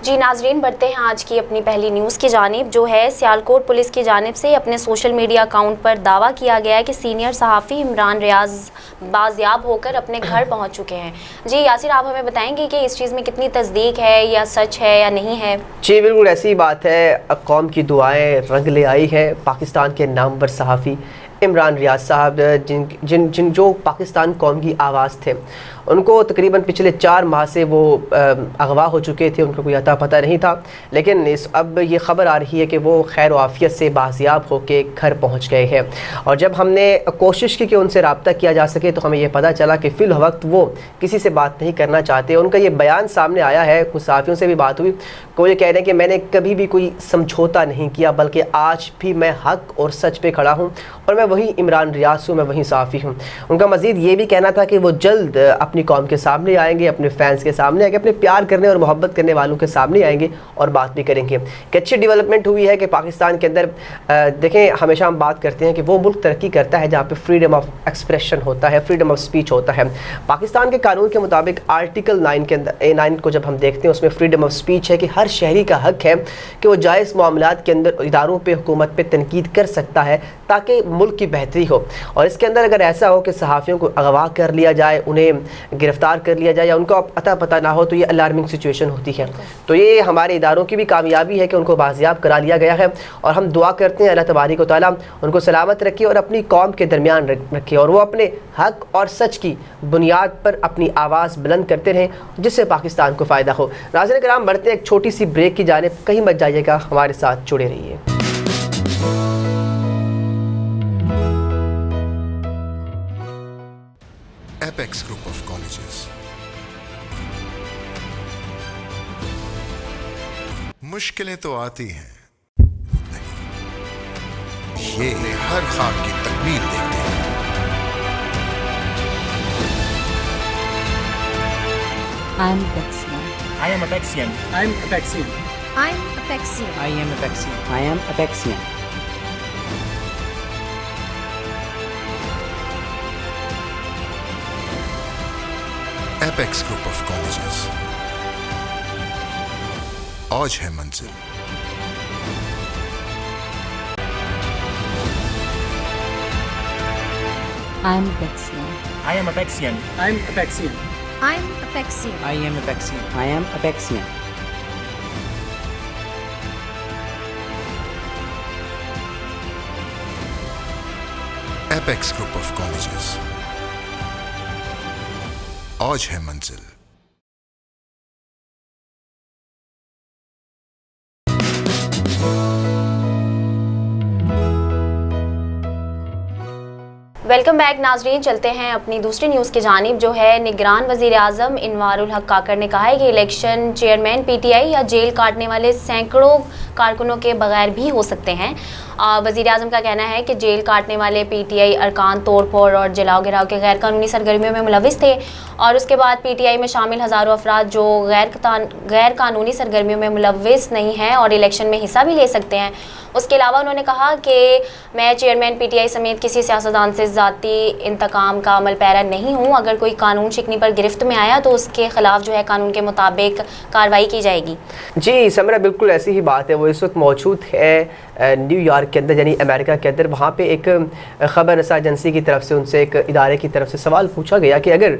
जी नाजरीन, बढ़ते हैं आज की अपनी पहली न्यूज़ की जानिब। जो है सियालकोट पुलिस की जानिब से अपने सोशल मीडिया अकाउंट पर दावा किया गया है कि सीनियर सहाफ़ी इमरान रियाज बाजियाब होकर अपने घर पहुंच चुके हैं। जी यासिर, आप हमें बताएंगे कि इस चीज़ में कितनी तस्दीक है या सच है या नहीं है? जी बिल्कुल ऐसी बात है। कौम की दुआएं रंग ले आई है। पाकिस्तान के नामवर सहाफ़ी इमरान रियाज साहब जिन जिन जिन जो पाकिस्तान कौम की आवाज़ थे, उनको तकरीबन पिछले 4 माह से वो अगवा हो चुके थे। उनको कोई अता पता नहीं था, लेकिन अब ये ख़बर आ रही है कि वो खैर आफ़ियत से बाजियाब होके घर पहुंच गए हैं। और जब हमने कोशिश की कि उनसे रब्ता किया जा सके तो हमें ये पता चला कि फ़िल वक्त वो किसी से बात नहीं करना चाहते। उनका ये बयान सामने आया है, कुछ सहाफ़ियों से भी बात हुई, वो ये कह रहे हैं कि मैंने कभी भी कोई समझौता नहीं किया, बल्कि आज भी मैं हक़ और सच पे खड़ा हूँ और मैं वही इमरान रियाज हूँ, मैं वही सहाफ़ी हूँ। उनका मज़ीद ये भी कहना था कि वो जल्द अपनी कौम के सामने आएंगे, अपने फैंस के सामने आएंगे, अपने प्यार करने और मोहब्बत करने वालों के सामने आएंगे और बात भी करेंगे। कि अच्छी डेवलपमेंट हुई है कि पाकिस्तान के अंदर देखें, हमेशा हम बात करते हैं कि वो मुल्क तरक्की करता है जहाँ पे फ्रीडम ऑफ एक्सप्रेशन होता है, फ्रीडम ऑफ स्पीच होता है। पाकिस्तान के कानून के मुताबिक आर्टिकल 9 के अंदर A9 को जब हम देखते हैं, उसमें फ्रीडम ऑफ स्पीच है कि हर शहरी का हक है कि वो जायज़ मामलात के अंदर इदारों पर हुकूमत पर तनकीद कर सकता है ताकि मुल्क की बेहतरी हो। और इसके अंदर अगर ऐसा हो कि सहाफ़ियों को अगवा कर लिया जाए, उन्हें गिरफ़्तार कर लिया जाए या उनका अता पता ना हो, तो ये अलार्मिंग सिचुएशन होती है। तो ये हमारे इदारों की भी कामयाबी है कि उनको बाजियाब करा लिया गया है। और हम दुआ करते हैं अल्लाह तबारक व तआला उनको सलामत रखे और अपनी कौम के दरमियान रखे और वो अपने हक़ और सच की बुनियाद पर अपनी आवाज़ बुलंद करते रहें, जिससे पाकिस्तान को फ़ायदा हो। नाज़रीन कराम, बढ़ते हैं एक छोटी सी ब्रेक की जानिब। कहीं मत जाइएगा, हमारे साथ जुड़े रहिए। एपेक्स ग्रुप ऑफ कॉलेजेस मुश्किलें तो आती हैं, ये हर ख्वाब की तकमील देखते हैं। I am Apexian. I am Apexian. I am Apexian. I am Apexian. I am Apexian. I am Apexian. Apex group of colleges, आज है मंजिल। I am Apexian. I am Apexian. I am Apexian. I am Apexian. I am Apexian. I am Apexian. Apex group of colleges, आज है मंजिल। Welcome back नाजरीन, चलते हैं अपनी दूसरी न्यूज़ की जानिब। जो है निगरान वज़ीर आज़म इनवारुल हक काकर ने कहा है कि इलेक्शन चेयरमैन PTI या जेल काटने वाले सैकड़ों कारकुनों के बगैर भी हो सकते हैं। वज़ीर आज़म का कहना है कि जेल काटने वाले PTI अरकान तोड़ फोड़ और जलाओ गिराव के गैर कानूनी सरगर्मियों में मुलविस थे और उसके बाद PTI में शामिल हज़ारों अफराद जो गैर कानूनी सरगर्मियों में मुलविस नहीं हैं और इलेक्शन में हिस्सा भी ले सकते हैं। उसके अलावा उन्होंने कहा कि मैं चेयरमैन PTI समेत किसी सियासतदान से ज़ाती इंतकाम का अमल पैरा नहीं हूँ। अगर कोई कानून शिकनी पर गिरफ्त में आया तो उसके ख़िलाफ़ जो है कानून के मुताबिक कार्रवाई की जाएगी। जी समरा, बिल्कुल ऐसी ही बात है। वो इस वक्त मौजूद है न्यूयॉर्क के अंदर, यानी अमेरिका के अंदर। वहाँ पे एक ख़बर रसा एजेंसी की तरफ से उनसे एक इदारे की तरफ से सवाल पूछा गया कि अगर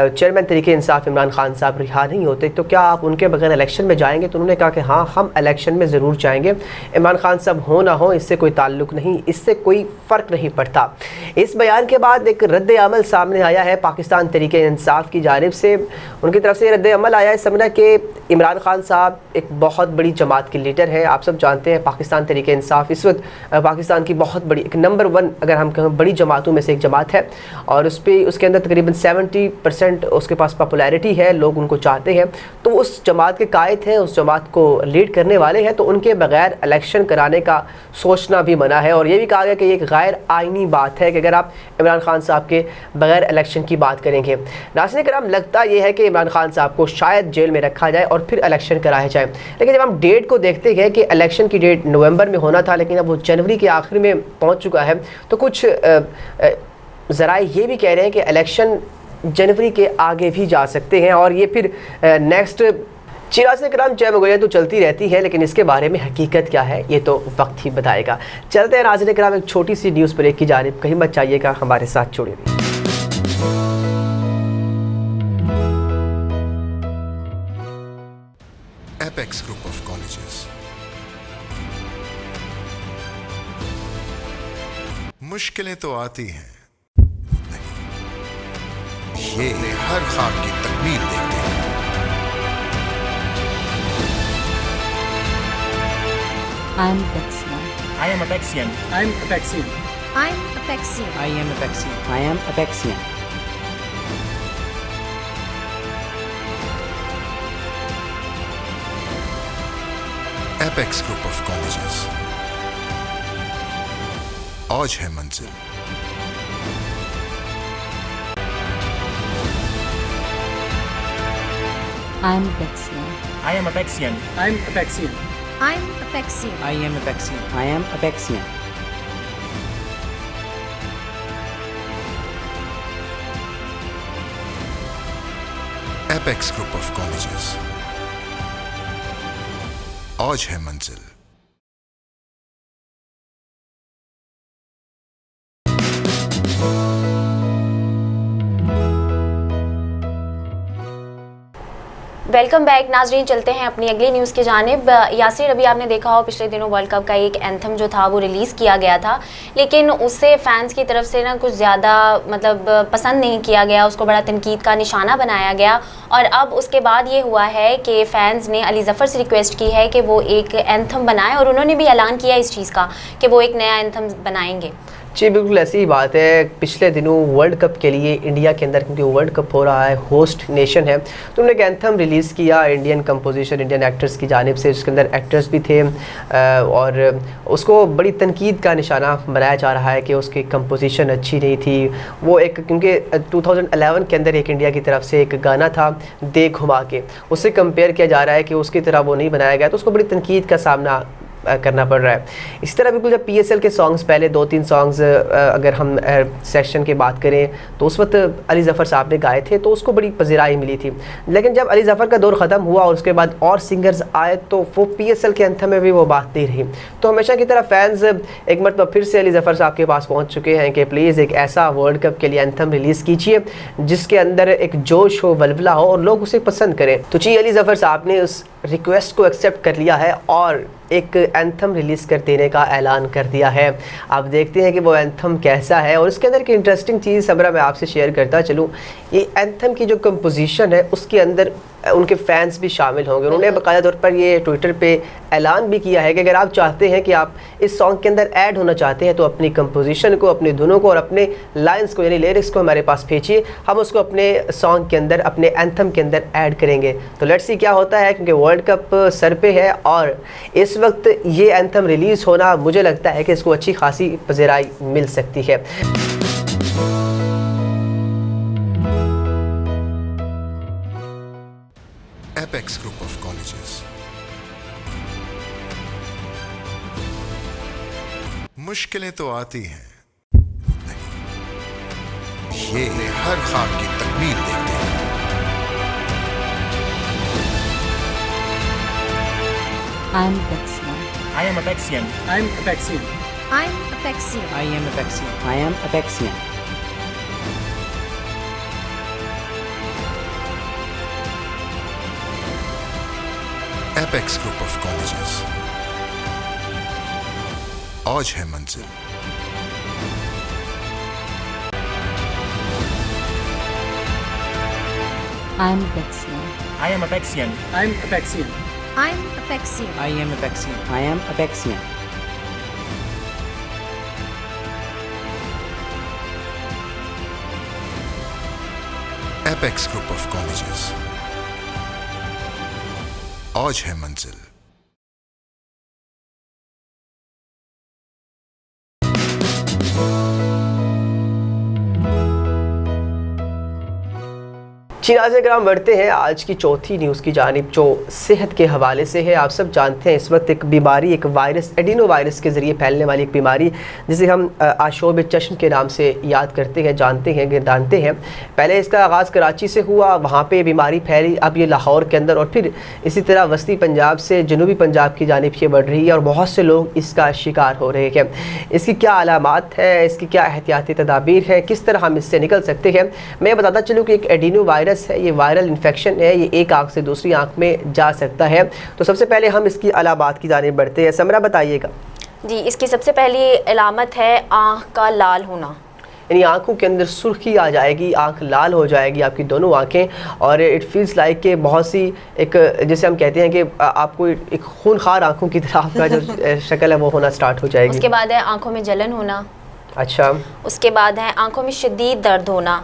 चेयरमैन तहरीक इंसाफ इमरान खान साहब रिहा नहीं होते तो क्या आप उनके बगैर इलेक्शन में जाएंगे? तो उन्होंने कहा कि हाँ, हम इलेक्शन में ज़रूर जाएंगे। इमरान खान साहब हो ना हो, इससे कोई ताल्लुक़ नहीं, इससे कोई फ़र्क नहीं पड़ता। इस बयान के बाद एक रद्द अमल सामने आया है पाकिस्तान तहरीक इंसाफ की जानिब से। उनकी तरफ से रद्द अमल आया है समझना कि इमरान खान साहब एक बहुत बड़ी जमात के लीडर हैं। आप सब जानते हैं पाकिस्तान तहरीक इंसाफ इस वक्त पाकिस्तान की बहुत बड़ी, एक नंबर 1 अगर हम कहें बड़ी जमातों में से एक जमात है और उसके अंदर तकरीबन 70% उसके पास पॉपुलैरिटी है, लोग उनको चाहते हैं। तो उस जमात के कायद हैं, उस जमात को लीड करने वाले हैं, तो उनके बगैर इलेक्शन कराने का सोचना भी मना है। और ये भी कहा गया कि ये एक गैर आइनी बात है कि अगर आप इमरान खान साहब के बगैर इलेक्शन की बात करेंगे। नाज़रीन कराम, लगता ये है कि इमरान खान साहब को शायद जेल में रखा जाए और फिर इलेक्शन कराया जाए। लेकिन जब हम डेट को देखते हैं कि इलेक्शन की डेट नवंबर में होना था, लेकिन अब वो जनवरी के आखिर में पहुंच चुका है, तो कुछ ज़राए ये भी कह रहे हैं कि इलेक्शन जनवरी के आगे भी जा सकते हैं और ये फिर नेक्स्ट नाज़रीन किराम, जंग गोलियाँ तो चलती रहती हैं, लेकिन इसके बारे में हकीकत क्या है ये तो वक्त ही बताएगा। चलते हैं नाज़रीन किराम एक छोटी सी न्यूज़ ब्रेक की जानिब, कहीं मत जाइएगा, हमारे साथ जुड़े रहिए। Apex Group of Colleges. मुश्किलें तो आती हैं, ये हर ख्वाब की तकमील देखते हैं। I'm Apexian. I am Apexian. I'm Apexian. I'm Apexian. I am Apexian. I am Apexian. Apex Group of Colleges. औज है मंजिल। I'm Apexian. I am Apexian. I'm Apexian. I'm Apexian. I am Apexian. I am Apexian. Apex Group of Colleges. औज है मंजिल। Welcome back नाजरीन, चलते हैं अपनी अगली news की जानिब। यासिर, अभी आपने देखा हो पिछले दिनों वर्ल्ड कप का एक एंथम जो था वो रिलीज़ किया गया था, लेकिन उसे फैंस की तरफ से ना कुछ ज़्यादा मतलब पसंद नहीं किया गया, उसको बड़ा तनकीद का निशाना बनाया गया। और अब उसके बाद ये हुआ है कि फ़ैन्स ने अली ज़फ़र से रिक्वेस्ट की है कि वो एक एंथम बनाए, और उन्होंने भी ऐलान किया इस चीज़ का कि वो एक नया एंथम बनाएंगे। जी बिल्कुल ऐसी ही बात है। पिछले दिनों वर्ल्ड कप के लिए इंडिया के अंदर, क्योंकि वर्ल्ड कप हो रहा है, होस्ट नेशन है, तो उन्होंने एक एंथम रिलीज़ किया इंडियन कंपोजिशन, इंडियन एक्टर्स की जानिब से, जिसके अंदर एक्टर्स भी थे, और उसको बड़ी तनकीद का निशाना बनाया जा रहा है कि उसकी कंपोजिशन अच्छी नहीं थी। वो एक, क्योंकि 2011 के अंदर एक इंडिया की तरफ से एक गाना था दे घुमा के, उससे कंपेयर किया जा रहा है कि उसकी तरह वो नहीं बनाया गया, तो उसको बड़ी तनकीद का सामना करना पड़ रहा है। इसी तरह बिल्कुल जब PSL के सॉन्ग्स, पहले 2-3 सॉन्ग्स अगर हम सेक्शन की बात करें तो उस वक्त अली ज़फ़र साहब ने गाए थे, तो उसको बड़ी पज़िराई मिली थी। लेकिन जब अली ज़फ़र का दौर ख़त्म हुआ और उसके बाद और सिंगर्स आए, तो वो PSL के एंथम में भी वो बात नहीं रही। तो हमेशा की तरह फैंस एक मरतबा फिर से अली ज़फ़र साहब के पास पहुँच चुके हैं कि प्लीज़ एक ऐसा वर्ल्ड कप के लिए एंथम रिलीज़ कीजिए जिसके अंदर एक जोश हो, वलवला हो और लोग उसे पसंद करें। तो जी अली ज़फ़र साहब ने उस रिक्वेस्ट को एक्सेप्ट कर लिया है और एक एंथम रिलीज़ कर देने का ऐलान कर दिया है। आप देखते हैं कि वो एंथम कैसा है, और इसके अंदर एक इंटरेस्टिंग चीज़ समरा मैं आपसे शेयर करता चलूँ। ये एंथम की जो कंपोजिशन है उसके अंदर उनके फैंस भी शामिल होंगे। उन्होंने बाकायदा तौर पर ये ट्विटर पे ऐलान भी किया है कि अगर आप चाहते हैं कि आप इस सॉन्ग के अंदर ऐड होना चाहते हैं तो अपनी कंपोजिशन को, अपनी धुनों को और अपने लाइंस को यानी लिरिक्स को हमारे पास भेजिए, हम उसको अपने सॉन्ग के अंदर, अपने एंथम के अंदर ऐड करेंगे। तो लेट्स सी क्या होता है, क्योंकि वर्ल्ड कप सर पे है और इस वक्त ये एंथम रिलीज़ होना, मुझे लगता है कि इसको अच्छी खासी पज़िराई मिल सकती है। Apex Group of Colleges. मुश्किलें तो आती हैं, ये हर ख्वाब की तकमील देखते हैं। I'm Apexian. I am Apexian. I'm Apexian. I'm Apexian. I am Apexian. I am Apexian. Apex Group of Colleges. औज है मंजिल। I'm Apexian. I am Apexian. I'm Apexian. I'm Apexian. I am Apexian. I am Apexian. Apex Group of Colleges. औज है मंजिल। नाज़रीन कराम, बढ़ते हैं आज की चौथी न्यूज़ की जानिब, जो सेहत के हवाले से है। आप सब जानते हैं इस वक्त एक बीमारी, एक वायरस, एडिनो वायरस के ज़रिए फैलने वाली एक बीमारी जिसे हम आशोब चश्म के नाम से याद करते हैं, जानते हैं, गिरदानते हैं। पहले इसका आगाज़ कराची से हुआ, वहाँ पे बीमारी फैली, अब ये लाहौर के अंदर और फिर इसी तरह वस्ती पंजाब से जनूबी पंजाब की जानिब ये बढ़ रही है और बहुत से लोग इसका शिकार हो रहे हैं। इसकी क्या अलामात है, इसकी क्या एहतियाती तदाबीर है, किस तरह हम इससे निकल सकते हैं। मैं बताता चलूँ कि एक एडिनो वायरस है, ये वायरल इन्फेक्शन है, ये एक आँख से दूसरी आँख में जा सकता है। तो सबसे पहले हम इसकी अलामात की जानिब बढ़ते हैं। समरा बताइएगा। जी, इसकी सबसे पहली अलामत है आँख का लाल होना, यानी आँखों के अंदर सुर्खी आ जाएगी, आँख लाल हो जाएगी आपकी दोनों आँखें, और इट फील्स लाइक कि बहुत सी एक, जैसे हम कहते हैं कि आपको एक खूनखार आँखों की तरह आपका जो शक्ल है वो होना स्टार्ट हो जाएगी। उसके बाद है आँखों में जलन होना। अच्छा। उसके बाद है आँखों में शदीद दर्द होना,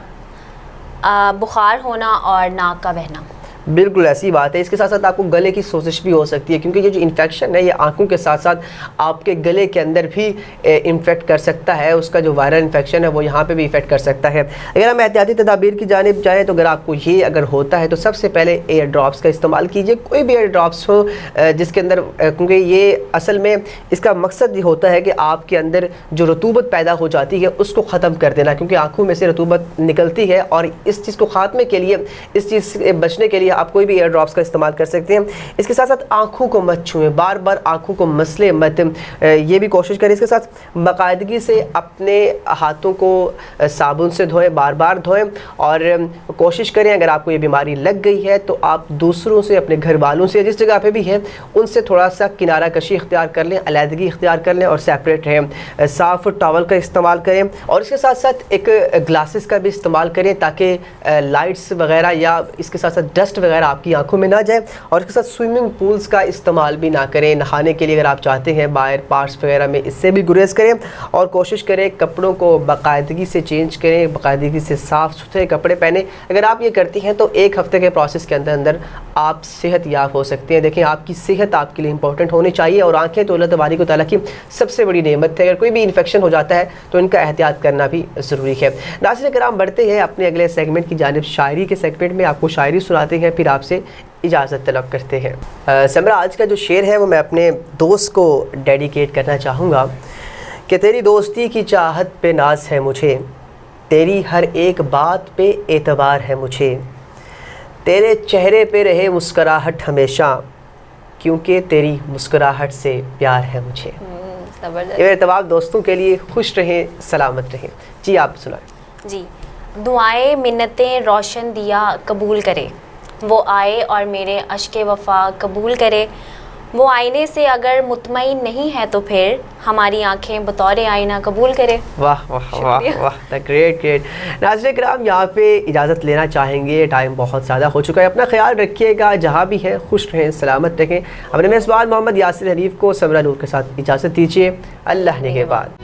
बुखार होना और नाक का बहना। बिल्कुल ऐसी बात है। इसके साथ साथ आपको गले की सोजिश भी हो सकती है, क्योंकि ये जो इन्फेक्शन है ये आंखों के साथ साथ आपके गले के अंदर भी इन्फेक्ट कर सकता है। उसका जो वायरल इन्फेक्शन है वो यहाँ पे भी इफेक्ट कर सकता है। अगर हम एहतियाती तदाबीर की जानिब जाएँ तो अगर आपको ये अगर होता है तो सबसे पहले एयर ड्रॉप्स का इस्तेमाल कीजिए, कोई भी एयर ड्रॉप्स हो जिसके अंदर, क्योंकि ये असल में इसका मकसद ये होता है कि आपके अंदर जो रतूबत पैदा हो जाती है उसको ख़त्म कर देना, क्योंकि आँखों में से रतूबत निकलती है और इस चीज़ को ख़ात्मे के लिए, इस चीज़ से बचने के लिए आप कोई भी एयर ड्रॉप्स का इस्तेमाल कर सकते हैं। इसके साथ साथ आँखों को मत छुएं, बार बार आँखों को मसले मत, ये भी कोशिश करें। इसके साथ बाकायदगी से अपने हाथों को साबुन से धोएं, बार बार धोएं, और कोशिश करें अगर आपको ये बीमारी लग गई है तो आप दूसरों से, अपने घर वालों से, जिस जगह पे भी है उनसे थोड़ा सा किनारा कशी इख्तियार कर लें, अलहदगी इख्तियार कर लें और सेपरेट रहें। साफ़ टॉवल का इस्तेमाल करें और इसके साथ साथ एक ग्लासेस का भी इस्तेमाल करें ताकि लाइट्स वगैरह या इसके साथ साथ डस्ट वगैरह आपकी आंखों में ना जाए। और इसके साथ स्विमिंग पूल्स का इस्तेमाल भी ना करें। नहाने के लिए अगर आप चाहते हैं बाहर पार्क्स वगैरह में, इससे भी गुरेज करें और कोशिश करें कपड़ों को बाकायदगी से चेंज करें, बाकायदगी से साफ़ सुथरे कपड़े पहने। अगर आप ये करती हैं तो एक हफ़्ते के प्रोसेस के अंदर अंदर आप सेहत याब हो सकते हैं। देखें, आपकी सेहत आपके लिए इंपॉर्टेंट होनी चाहिए और आँखें तो अल्लाह तबारक व तआला की सबसे बड़ी नेमत है। अगर कोई भी इन्फेक्शन हो जाता है तो इनका एहतियात करना भी ज़रूरी है। नाज़रीन कराम, बढ़ते हैं अपने अगले सेगमेंट की जानिब। शायरी के सेगमेंट में आपको शायरी सुनाते हैं, फिर आपसे इजाज़त तलब करते हैं। समरा, आज का जो शेर है वो मैं अपने दोस्त को डेडिकेट करना चाहूँगा कि तेरी दोस्ती की चाहत पे नाज है मुझे, तेरी हर एक बात पे एतबार है मुझे, तेरे चेहरे पे रहे मुस्कुराहट हमेशा, क्योंकि तेरी मुस्कुराहट से प्यार है मुझे। ये तमाम दोस्तों के लिए खुश रहें, सलामत रहें। जी, आप सुनाएं। जी, दुआएं मिन्नतें रोशन दिया कबूल करे, वो आए और मेरे अश्के वफ़ा कबूल करे, वो आईने से अगर मुतमईन नहीं है तो फिर हमारी आंखें बतौर आईना कबूल करे। वाह वाह वाह वाह, द ग्रेट। नाज़रीन कराम, यहाँ पे इजाज़त लेना चाहेंगे, टाइम बहुत ज़्यादा हो चुका है। अपना ख्याल रखिएगा, जहाँ भी हैं खुश रहें, सलामत रहें। अपने मेज़बान मोहम्मद यासिर हनीफ़ को समरा नूर के साथ इजाज़त दीजिए। अल्लाह ने के बाद।